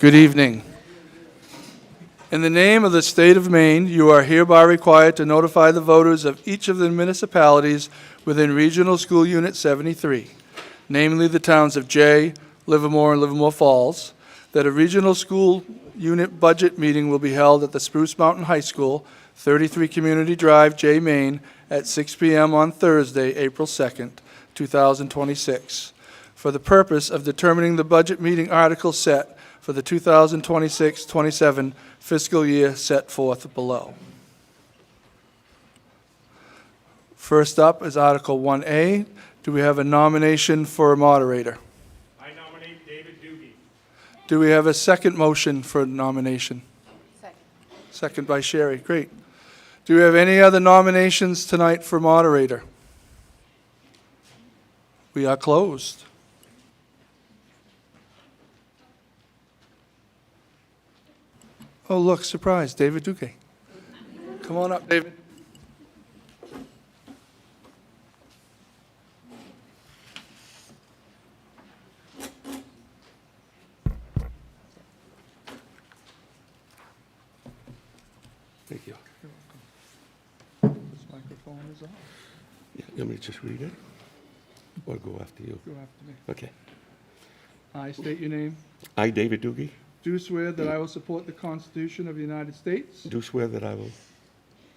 Good evening. In the name of the state of Maine, you are hereby required to notify the voters of each of the municipalities within Regional School Unit 73, namely the towns of Jay, Livermore, and Livermore Falls, that a regional school unit budget meeting will be held at the Spruce Mountain High School, 33 Community Drive, Jay, Maine, at 6 p.m. on Thursday, April 2nd, 2026, for the purpose of determining the budget meeting article set for the 2026-27 fiscal year set forth below. First up is Article 1A. Do we have a nomination for a moderator? I nominate David Doogie. Do we have a second motion for nomination? Second. Second by Sherry. Great. Do we have any other nominations tonight for moderator? We are closed. Oh, look, surprise, David Duque. Come on up, David. Thank you. This microphone is off. Yeah, you want me to just read it? Or go after you? Go after me. Okay. I state your name. I, David Doogie, Do swear that I will support the Constitution of the United States do swear that I will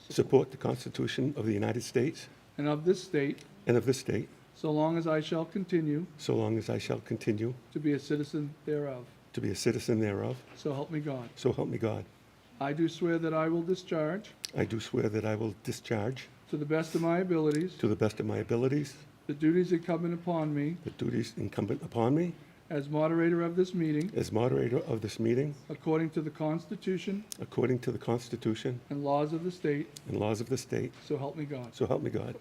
support the Constitution of the United States and of this state, and of this state, so long as I shall continue so long as I shall continue to be a citizen thereof. to be a citizen thereof. So help me God. So help me God. I do swear that I will discharge, I do swear that I will discharge, to the best of my abilities, to the best of my abilities, the duties incumbent upon me the duties incumbent upon me as moderator of this meeting, as moderator of this meeting, according to the Constitution according to the Constitution and laws of the state, and laws of the state. so help me God. So help me God.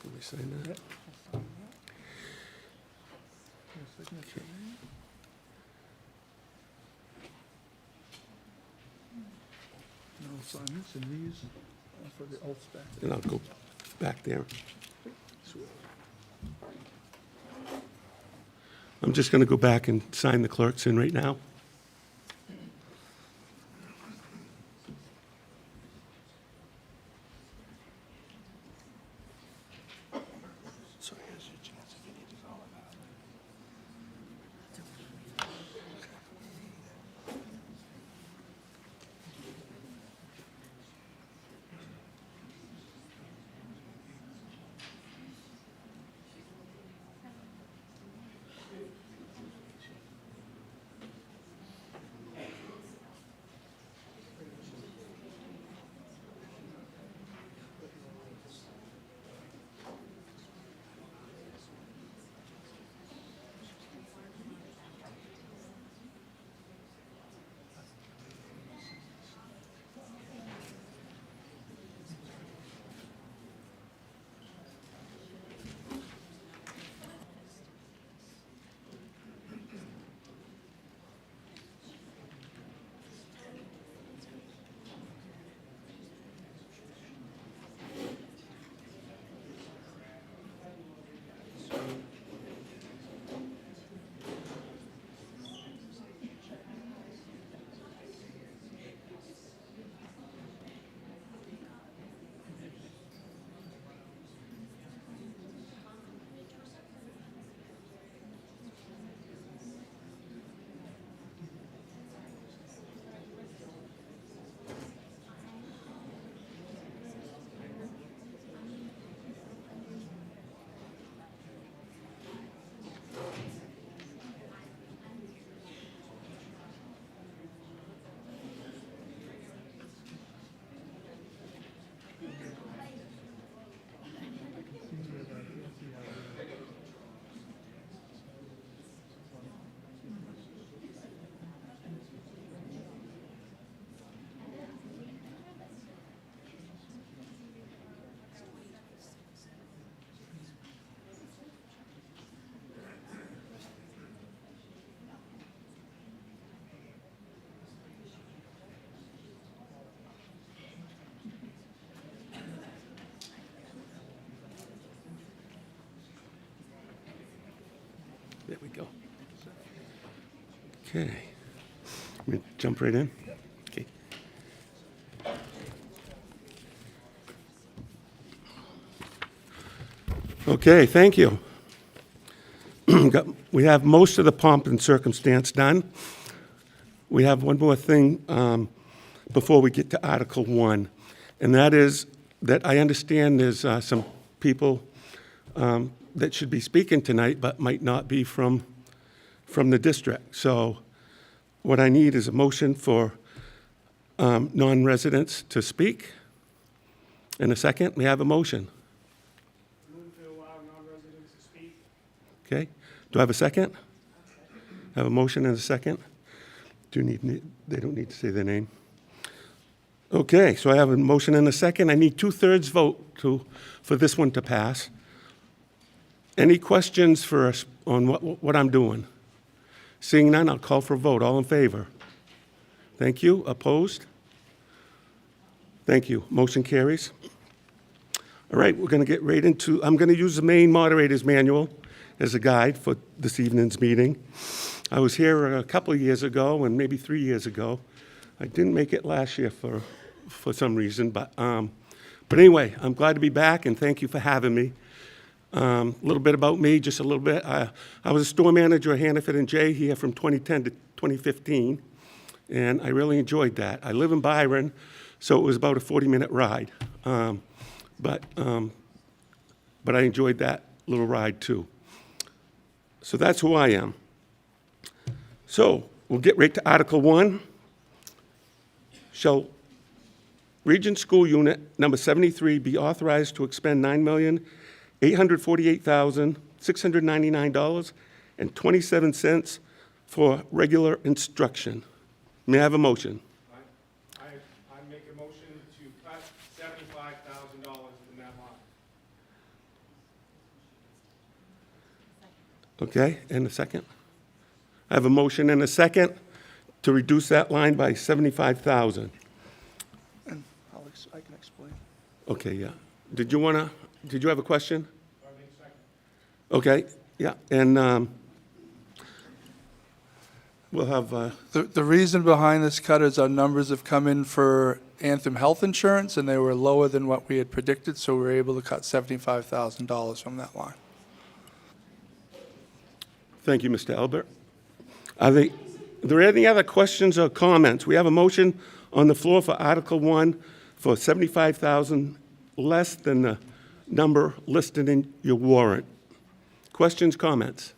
Can we sign that? No assignments, and these are for the oaths back. And I'll go back there. I'm just going to go back and sign the clerks in right now. So here's your chance if you need to call it out. There we go. Okay. Let me jump right in. Okay. Okay, thank you. We have most of the pomp and circumstance done. We have one more thing before we get to Article 1, and that is that I understand there's some people that should be speaking tonight but might not be from the district. So what I need is a motion for non-residents to speak. In a second, we have a motion. Move to allow non-residents to speak. Okay, do I have a second? I have a motion and a second. They don't need to say their name. Okay, so I have a motion and a second. I need 2/3 vote for this one to pass. Any questions for us on what I'm doing? Seeing none, I'll call for a vote. All in favor? Thank you. Opposed? Thank you. Motion carries. All right, we're going to get right into, I'm going to use the main moderator's manual as a guide for this evening's meeting. I was here a couple of years ago and maybe 3 years ago. I didn't make it last year for some reason, but anyway, I'm glad to be back and thank you for having me. A little bit about me, just a little bit. I was a store manager at Hannaford and Jay here from 2010 to 2015, and I really enjoyed that. I live in Byron, so it was about a 40-minute ride, but I enjoyed that little ride too. So that's who I am. So we'll get right to Article 1. Shall Region School Unit Number 73 be authorized to expend $9,848,699.27 for regular instruction? May I have a motion? I make a motion to cut $75,000 from that line. Okay, and a second? I have a motion and a second to reduce that line by $75,000. I can explain. Okay, yeah. Did you have a question? I make second. Okay, yeah, and we'll have, The reason behind this cut is our numbers have come in for Anthem Health Insurance, and they were lower than what we had predicted, so we were able to cut $75,000 from that line. thank you, Mr. Albert. Are there any other questions or comments? We have a motion on the floor for Article 1 for $75,000 less than the number listed in your warrant. Questions, comments?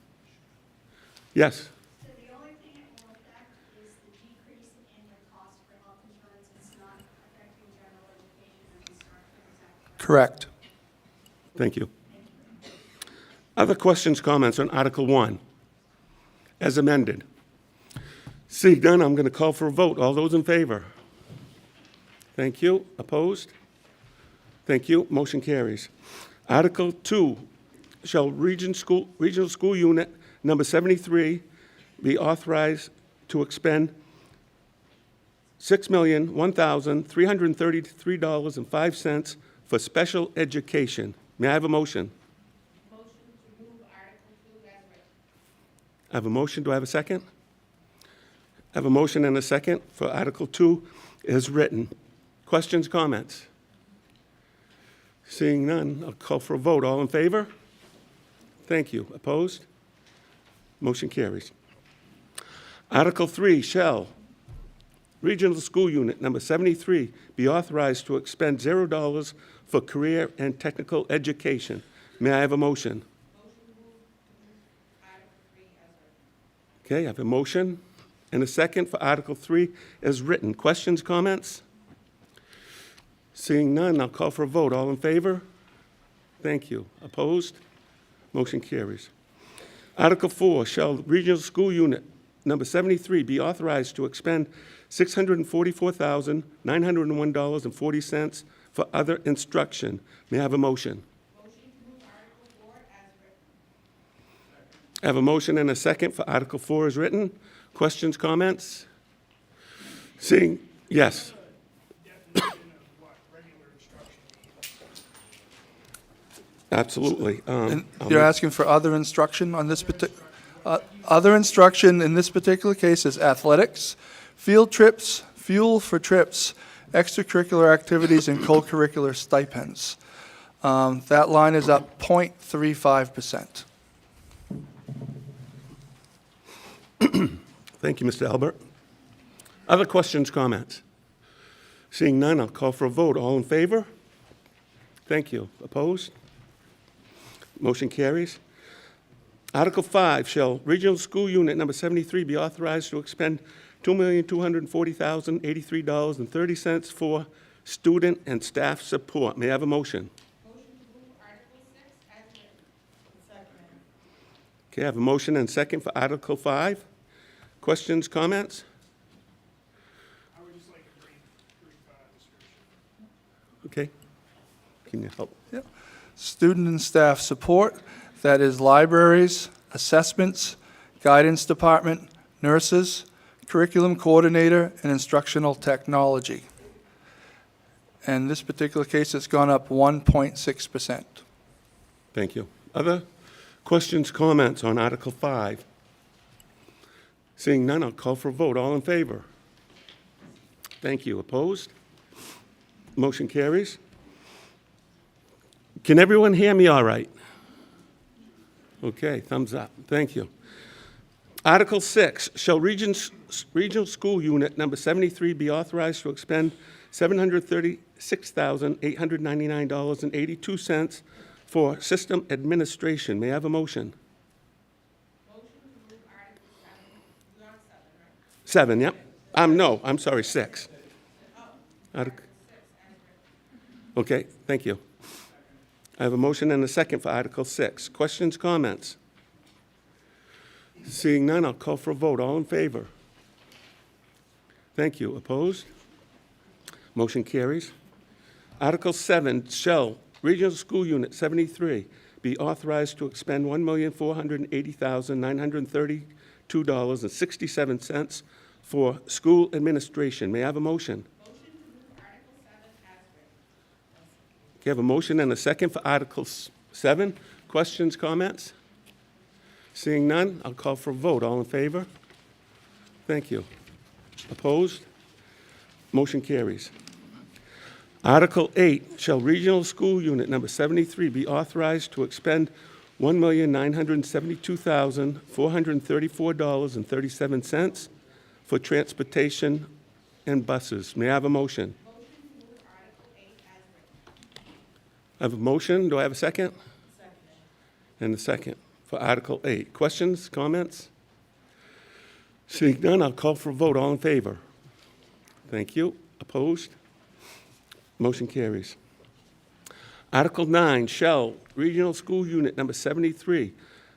Yes? So the only thing it will affect is the decrease in the cost for health insurance. It's not affecting general education and instruction, is that correct? Correct. Thank you. Other questions, comments on Article 1 as amended? Seeing none, I'm going to call for a vote. All those in favor? Thank you. Opposed? Thank you. Motion carries. Article 2, shall Regional School Unit Number 73 be authorized to expend $6,001,333.05 for special education? May I have a motion? Motion to move Article 2 as written. I have a motion. Do I have a second? I have a motion and a second for Article 2 as written. Questions, comments? Seeing none, I'll call for a vote. All in favor? Thank you. Opposed? Motion carries. Article 3, shall Regional School Unit Number 73 be authorized to expend $0 for career and technical education? May I have a motion? Okay, I have a motion and a second for Article 3 as written. Questions, comments? Seeing none, I'll call for a vote. All in favor? Thank you. Opposed? Motion carries. Article 4, shall Regional School Unit Number 73 be authorized to expend $644,901.40 for other instruction? May I have a motion? Motion to move Article 4 as written. I have a motion and a second for Article 4 as written. Questions, comments? Seeing, yes. Definition of what regular instruction means. Absolutely. And you're asking for other instruction on this Other instruction in this particular case is athletics, field trips, fuel for trips, extracurricular activities, and co-curricular stipends. That line is up 0.35%. Thank you, Mr. Albert. Other questions, comments? Seeing none, I'll call for a vote. All in favor? Thank you. Opposed? Motion carries. Article 5, shall Regional School Unit Number 73 be authorized to expend $2,240,083.30 for student and staff support? May I have a motion? Motion to move Article 6 as written. Second. Okay, I have a motion and second for Article 5. Questions, comments? I would just like a brief description. Okay. Can you help? Student and staff support, that is libraries, assessments, guidance department, nurses, curriculum coordinator, and instructional technology. And this particular case, it's gone up 1.6%. Thank you. Other questions, comments on Article 5? Seeing none, I'll call for a vote. All in favor? Thank you. Opposed? Motion carries. Can everyone hear me all right? Okay, thumbs up. Thank you. Article 6, shall Regional School Unit Number 73 be authorized to expend $736,899.82 for system administration? May I have a motion? Motion to move Article 7. You're on 7, right? 7, yep. No, I'm sorry, 6. Okay, thank you. I have a motion and a second for Article 6. Questions, comments? Seeing none, I'll call for a vote. All in favor? Thank you. Opposed? Motion carries. Article 7, shall Regional School Unit 73 be authorized to expend $1,480,932.67 for school administration? May I have a motion? Motion to move Article 7 as written. Okay, I have a motion and a second for Article 7. Questions, comments? Seeing none, I'll call for a vote. All in favor? Thank you. Opposed? Motion carries. Article 8, shall Regional School Unit Number 73 be authorized to expend $1,972,434.37 for transportation and buses? May I have a motion? Motion to move Article 8 as written. I have a motion. Do I have a second? Second. And a second for Article 8. Questions, comments? Seeing none, I'll call for a vote. All in favor? Thank you. Opposed? Motion carries. Article 9, shall Regional School Unit Number 73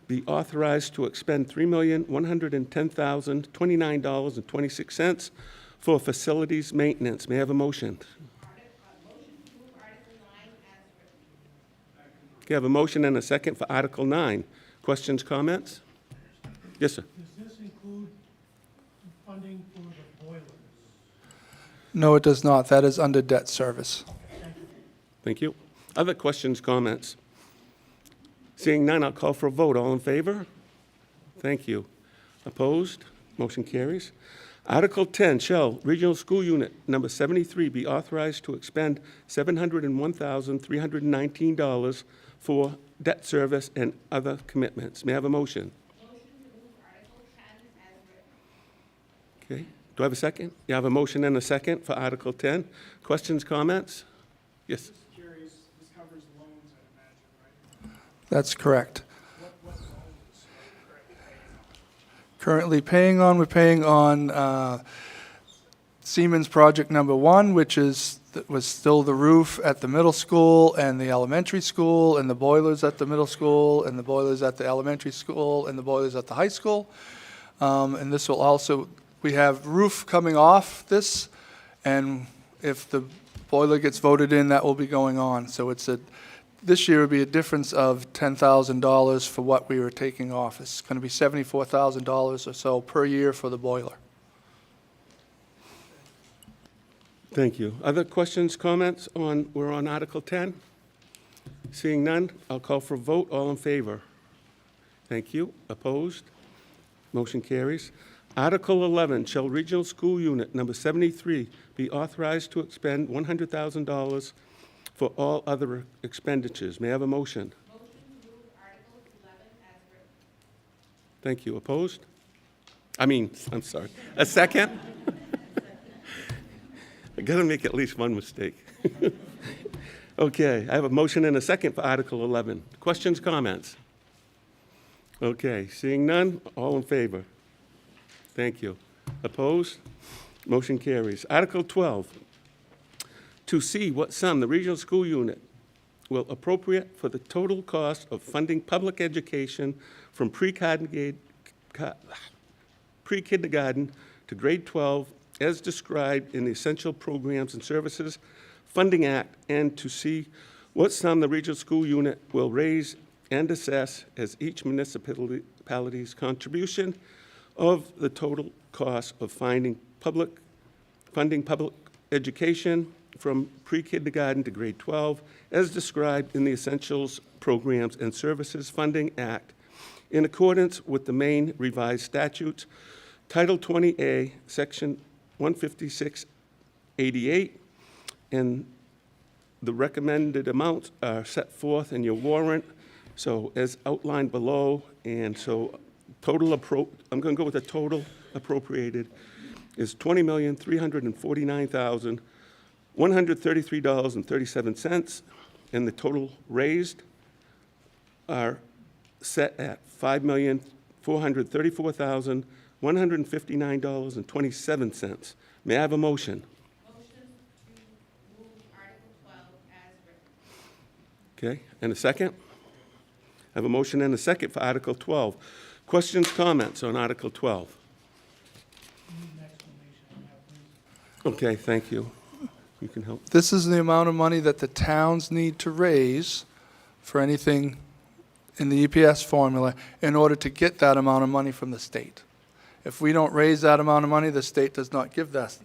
be authorized to expend $3,110,029.26 for facilities maintenance? May I have a motion? Motion to move Article 9 as written. Okay, I have a motion and a second for Article 9. Questions, comments? Yes, sir. Does this include funding for the boilers? No, it does not. That is under debt service. Thank you. Other questions, comments? Seeing none, I'll call for a vote. All in favor? Thank you. Opposed? Motion carries. Article 10, shall Regional School Unit Number 73 be authorized to expend $701,319 for debt service and other commitments? May I have a motion? Motion to move Article 10 as written. Okay. Do I have a second? You have a motion and a second for Article 10. Questions, comments? Yes. Just curious, this covers loans, I imagine, right? That's correct. What loans are you currently paying on? We're paying on Siemens Project Number 1, which was still the roof at the middle school and the elementary school, and the boilers at the middle school, and the boilers at the elementary school, and the boilers at the high school. And this will also, we have roof coming off this, and if the boiler gets voted in, that will be going on. So this year would be a difference of $10,000 for what we were taking off. It's going to be $74,000 or so per year for the boiler. Thank you. Other questions, comments we're on Article 10? Seeing none, I'll call for a vote. All in favor? Thank you. Opposed? Motion carries. Article 11, shall Regional School Unit Number 73 be authorized to expend $100,000 for all other expenditures? May I have a motion? Motion to move Article 11 as written. Thank you. Opposed? I'm sorry. A second? I gotta make at least one mistake. Okay, I have a motion and a second for Article 11. Questions, comments? Okay, seeing none, all in favor? Thank you. Opposed? Motion carries. Article 12, to see what sum the regional school unit will appropriate for the total cost of funding public education from pre-kindergarten to grade 12 as described in the Essential Programs and Services Funding Act, and to see what sum the regional school unit will raise and assess as each municipality's contribution of the total cost of funding public education from pre-kindergarten to grade 12 as described in the Essentials Programs and Services Funding Act in accordance with the Maine Revised Statutes, Title 20A, Section 15688, and the recommended amounts are set forth in your warrant, so as outlined below, and so I'm going to go with the total appropriated is $20,349,133.37, and the total raised are set at $5,434,159.27. May I have a motion? Motion to move Article 12 as written. Okay, and a second? I have a motion and a second for Article 12. Questions, comments on Article 12? Need an explanation on that, please. Okay, thank you. You can help. This is the amount of money that the towns need to raise for anything in the EPS formula in order to get that amount of money from the state. If we don't raise that amount of money, the state does not give that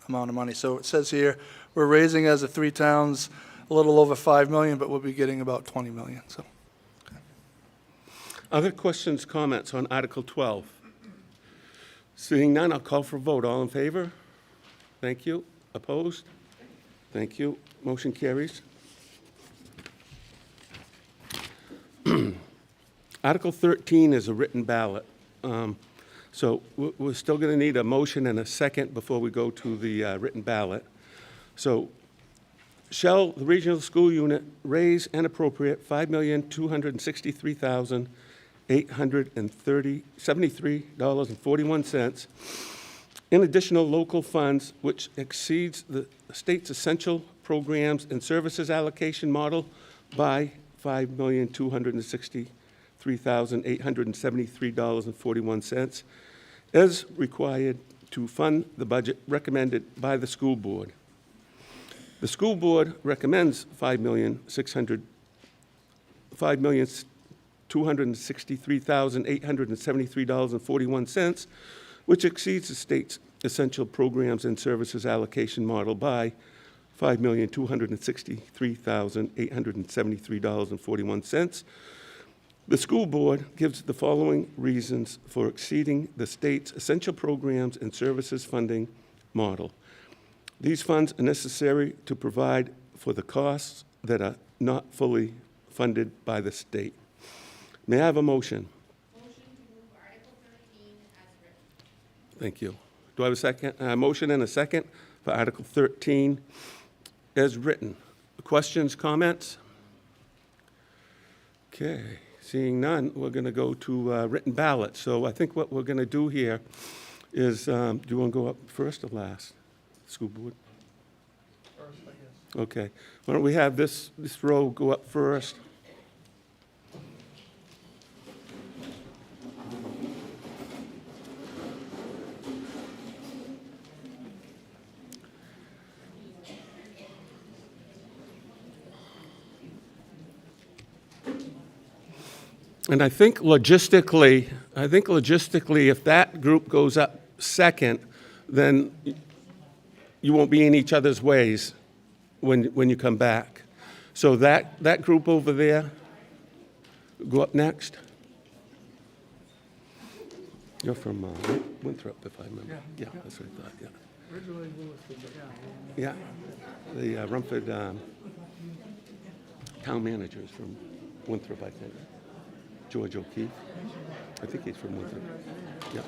amount of money. So it says here, we're raising as of 3 towns a little over 5 million, but we'll be getting about 20 million, so. Other questions, comments on Article 12? Seeing none, I'll call for a vote. All in favor? Thank you. Opposed? Thank you. Motion carries. Article 13 is a written ballot. So we're still going to need a motion and a second before we go to the written ballot. So shall the regional school unit raise and appropriate $5,263,873.41 in additional local funds, which exceeds the state's essential programs and services allocation model by $5,263,873.41 as required to fund the budget recommended by the school board. The school board recommends $5,263,873.41, which exceeds the state's essential programs and services allocation model by $5,263,873.41. The school board gives the following reasons for exceeding the state's essential programs and services funding model. These funds are necessary to provide for the costs that are not fully funded by the state. May I have a motion? Motion to move Article 13 as written. Thank you. Do I have a second? Motion and a second for Article 13 as written. Questions, comments? Okay, seeing none, we're going to go to written ballot. So I think what we're going to do here is, do you want to go up first or last? School board? First, I guess. Okay. Why don't we have this row go up first? And I think logistically, if that group goes up second, then you won't be in each other's ways when you come back. So that group over there, go up next. You're from Winthrop, if I remember. Yeah, that's what I thought, yeah. Originally Lewiston, but yeah. Yeah, the Rumford town manager is from Winthrop, I think. George O'Keefe. I think he's from Winthrop. Yeah.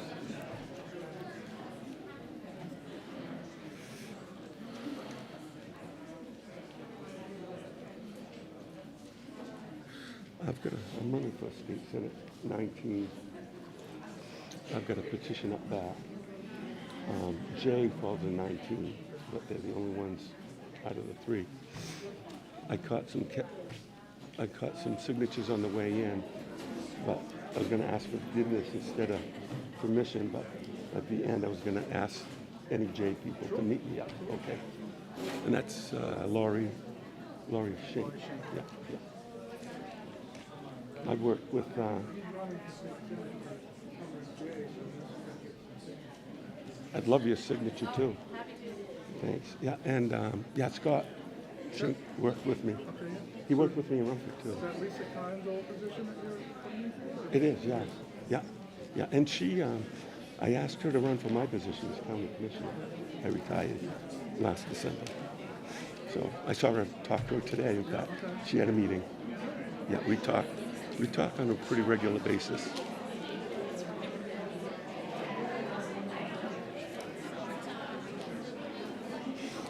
I'm running for a state senate 19. I've got a petition up back. Jay falls in 19, but they're the only ones out of the three. I caught some signatures on the way in, but I was going to ask for forgiveness instead of permission, but at the end I was going to ask any J people to meet me up, okay? And that's Laurie Shink. Yeah, yeah. I've worked with I'd love your signature too. Thanks. Yeah, and Scott Shink worked with me. He worked with me in Rumford too. Is that Lisa Kine's old position that you're running for? It is, yes. Yeah, yeah. And she, I asked her to run for my position as county commissioner. I retired last December. So I saw her, talk to her today. In fact, she had a meeting. Yeah, we talk on a pretty regular basis.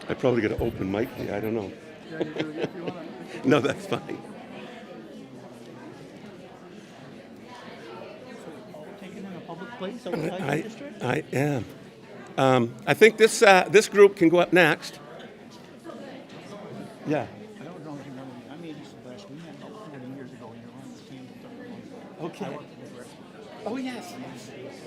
I probably got an open mic here. I don't know. Yeah, you do, if you want to. No, that's fine. Taken in a public place outside the district? I am. I think this group can go up next. Yeah. I don't know if you remember me. I'm Andy Sylvester. We met about 40 years ago. You're on the same thing. Okay. I worked with Rick. Oh, yes.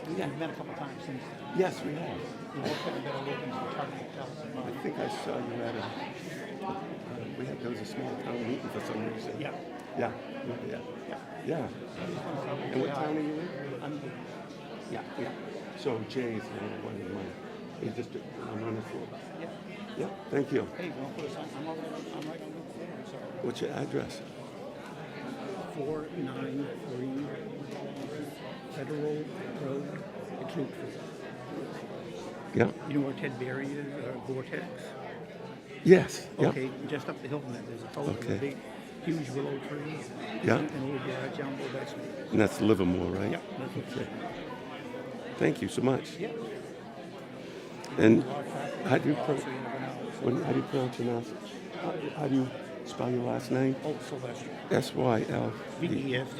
We've met a couple times since then. Yes, we have. We both had a better look into the target hotels and I think I saw you at there was a small town meeting for some reason. Yeah. Yeah. Yeah. Yeah. And what town are you in? I'm Yeah. Yeah. So Jay's one of my district I'm running for. Yeah. Yeah. Thank you. Hey, don't put us on. I'm right on Route 4. So What's your address? 493 Federal Road, it's Route 4. Yeah. You know where Ted Berry is, Vortex? Yes. Yeah. Okay, just up the hill from that, there's a post with Okay. a big, huge willow tree. Yeah. And a little garage down below, that's me. And that's Livermore, right? Yeah, that's what Okay. Thank you so much. Yeah. And A lot of traffic. how do you So you never know. how do you pronounce your last? How do you spell your last name? Oh, Sylvester. SYL. VEST.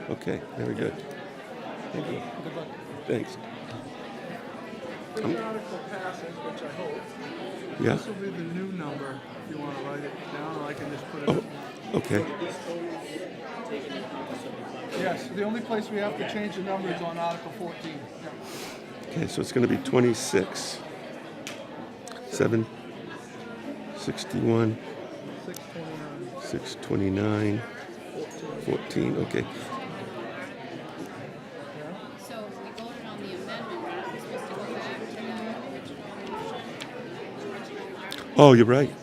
Okay, very good. Thank you. Good luck. Thanks. If the article passes, which I hope, Yeah. this will be the new number, if you want to write it down, or I can just put it. Oh, okay. Yes, the only place we have to change the number is on Article 14. Yeah. Okay, so it's going to be 26, 7, 61, 629. 629, 14. Okay. So we voted on the amendment, we're supposed to go back to the original. Oh, you're right.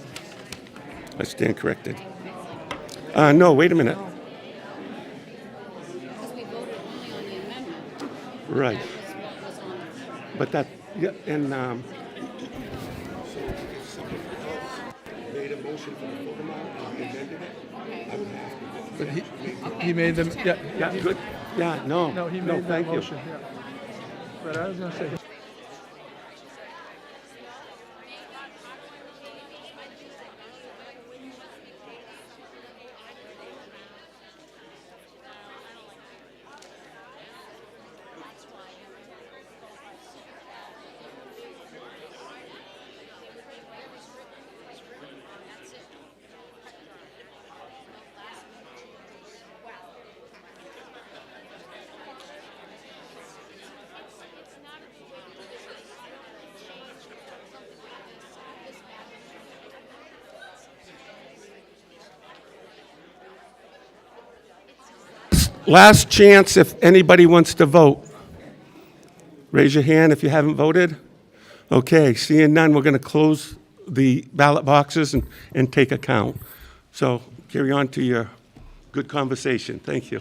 I stand corrected. No, wait a minute. Because we voted only on the amendment. Right. That was what was on the floor. But that, yeah, and so if somebody else made a motion for the full amount and we amended it, I would have to. But he made them, yeah, Yeah, good. Yeah, no. no, he made that thank you. motion, yeah. But I was going to say, Last chance if anybody wants to vote. Raise your hand if you haven't voted. Okay, seeing none, we're going to close the ballot boxes and take a count. So carry on to your good conversation. Thank you.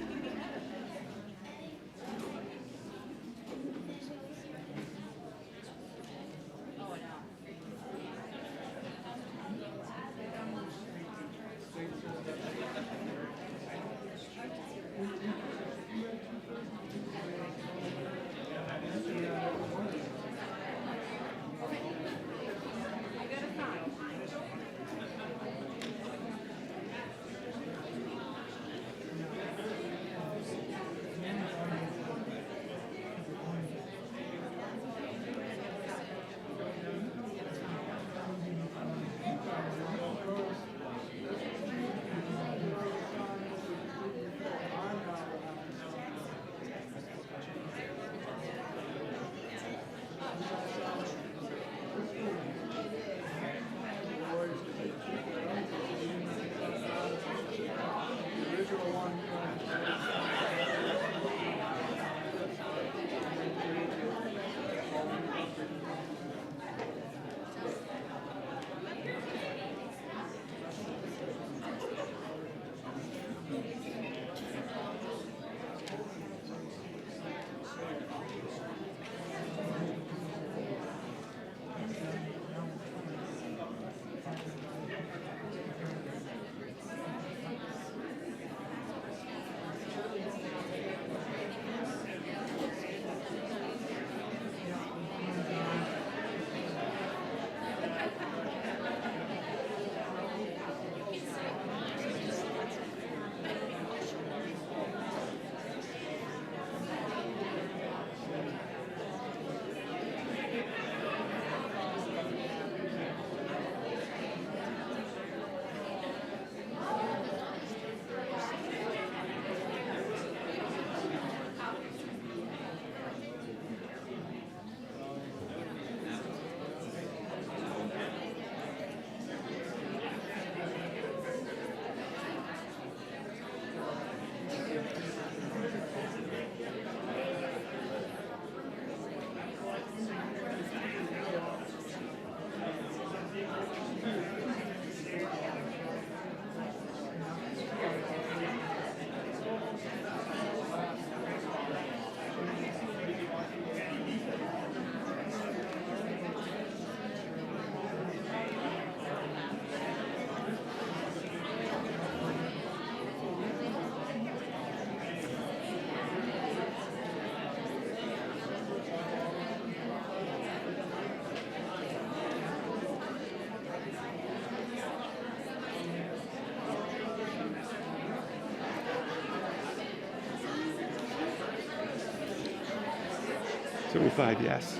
75, yes.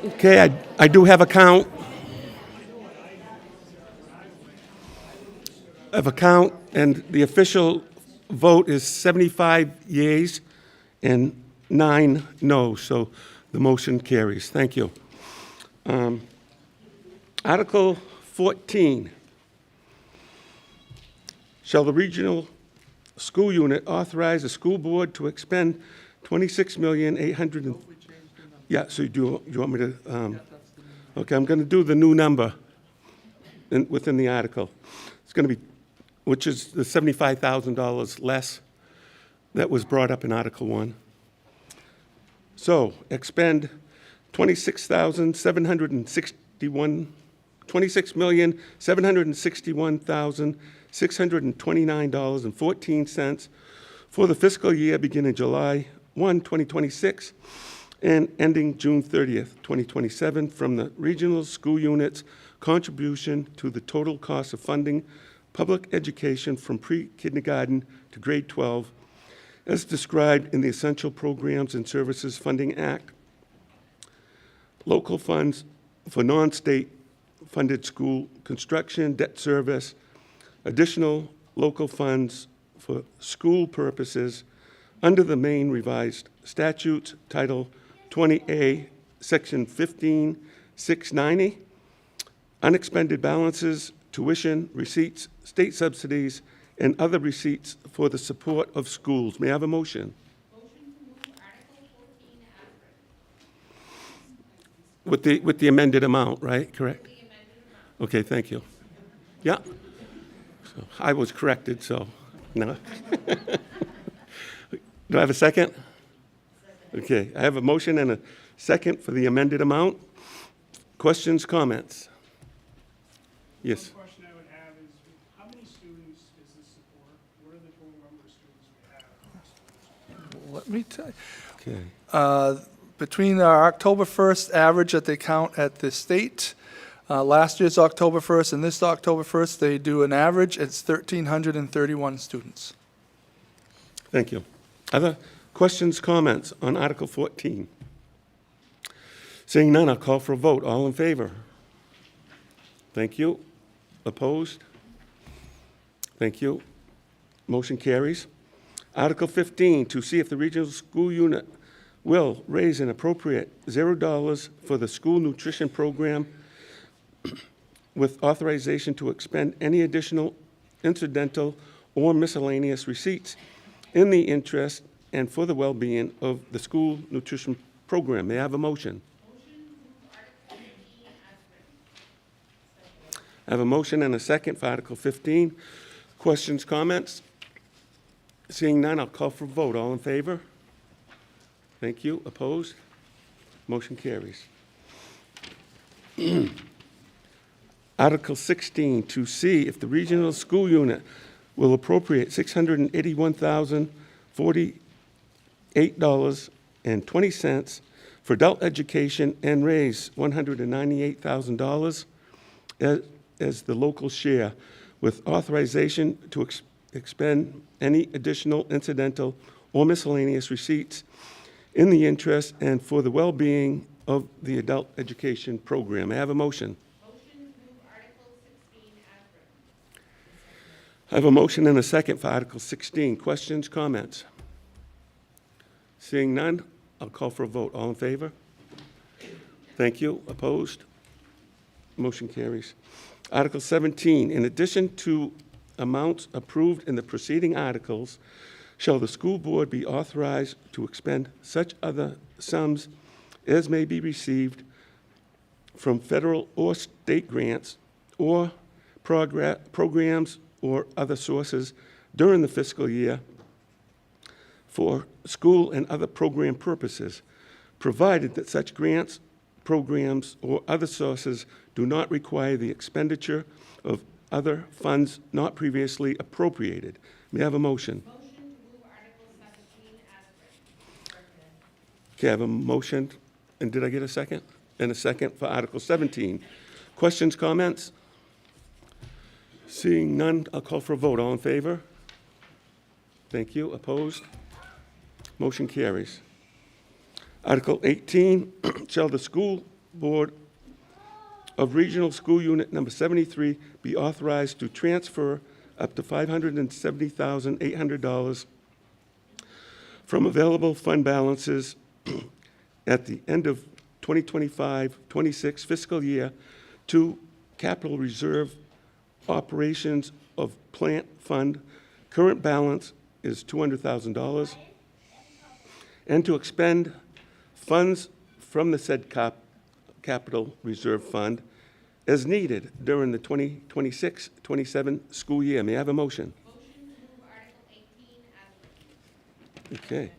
Okay, I do have a count. Of a count, and the official vote is 75 yeas and 9 noes, so the motion carries. Thank you. Article 14. Shall the regional school unit authorize the school board to expend $26,800,000? Yeah, so do you want me to? Okay, I'm going to do the new number within the article. It's going to be, which is the $75,000 less that was brought up in Article 1. So expend $26,761,629.14 for the fiscal year beginning July 1, 2026, and ending June 30th, 2027, from the regional school unit's contribution to the total cost of funding public education from pre-kindergarten to grade 12, as described in the Essential Programs and Services Funding Act. Local funds for non-state funded school construction, debt service, additional local funds for school purposes under the Maine Revised Statutes, Title 20A, Section 15-690, unexpended balances, tuition, receipts, state subsidies, and other receipts for the support of schools. May I have a motion? Motion to move Article 14 as written. With the amended amount, right? Correct? The amended amount. Okay, thank you. Yeah. So I was corrected, so, no. Do I have a second? Okay, I have a motion and a second for the amended amount. Questions, comments? Yes. One question I would have is, how many students does this support? What are the total number of students we have? Let me tell you. Okay. Between our October 1st average that they count at the state, last year's October 1st and this October 1st, they do an average, it's 1,331 students. Thank you. Other questions, comments on Article 14? Seeing none, I'll call for a vote. All in favor? Thank you. Opposed? Thank you. Motion carries. Article 15, to see if the regional school unit will raise an appropriate $0 for the school nutrition program with authorization to expend any additional incidental or miscellaneous receipts in the interest and for the well-being of the school nutrition program. May I have a motion? I have a motion and a second for Article 15. Questions, comments? Seeing none, I'll call for a vote. All in favor? Thank you. Opposed? Motion carries. Article 16, to see if the regional school unit will appropriate $681,048.20 for adult education and raise $198,000 as the local share, with authorization to expend any additional incidental or miscellaneous receipts in the interest and for the well-being of the adult education program. I have a motion. Motion to move Article 16 as written. I have a motion and a second for Article 16. Questions, comments? Seeing none, I'll call for a vote. All in favor? Thank you. Opposed? Motion carries. Article 17, in addition to amounts approved in the preceding articles, shall the school board be authorized to expend such other sums as may be received from federal or state grants or programs or other sources during the fiscal year for school and other program purposes, provided that such grants, programs, or other sources do not require the expenditure of other funds not previously appropriated. May I have a motion? Motion to move Article 17 as written. Okay, I have a motion, and did I get a second? And a second for Article 17. Questions, comments? Seeing none, I'll call for a vote. All in favor? Thank you. Opposed? Motion carries. Article 18, shall the school board of Regional School Unit Number 73 be authorized to transfer up to $570,800 from available fund balances at the end of 2025-26 fiscal year to capital reserve operations of plant fund. Current balance is $200,000. And to expend funds from the said capital reserve fund as needed during the 2026-27 school year. May I have a motion? Motion to move Article 18 as written. Okay.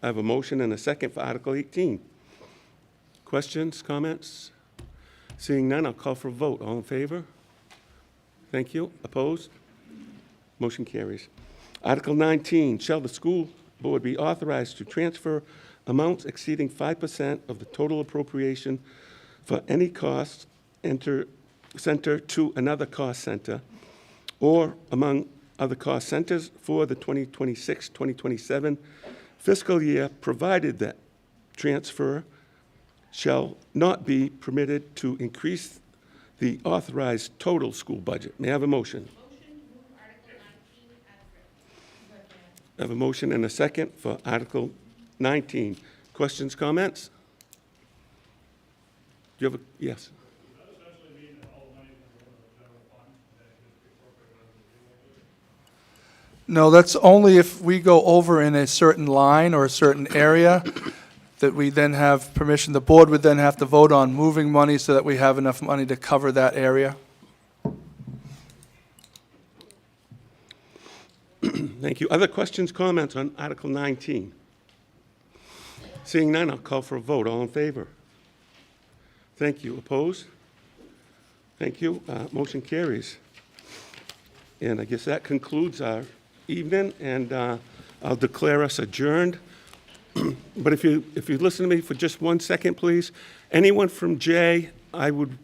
I have a motion and a second for Article 18. Questions, comments? Seeing none, I'll call for a vote. All in favor? Thank you. Opposed? Motion carries. Article 19, shall the school board be authorized to transfer amounts exceeding 5% of the total appropriation for any cost center to another cost center, or among other cost centers for the 2026-2027 fiscal year, provided that transfer shall not be permitted to increase the authorized total school budget. May I have a motion? Motion to move Article 19 as written. I have a motion and a second for Article 19. Questions, comments? Do you have a, yes? No, that's only if we go over in a certain line or a certain area that we then have permission. The board would then have to vote on moving money so that we have enough money to cover that area. Thank you. Other questions, comments on Article 19? Seeing none, I'll call for a vote. All in favor? Thank you. Opposed? Thank you. Motion carries. And I guess that concludes our evening, and I'll declare us adjourned. But if you listen to me for just 1 second, please. Anyone from J, I would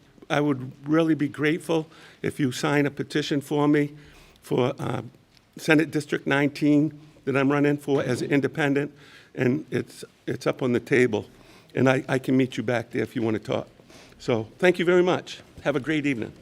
really be grateful if you sign a petition for me for Senate District 19 that I'm running for as an independent, and it's up on the table. And I can meet you back there if you want to talk. So thank you very much. Have a great evening.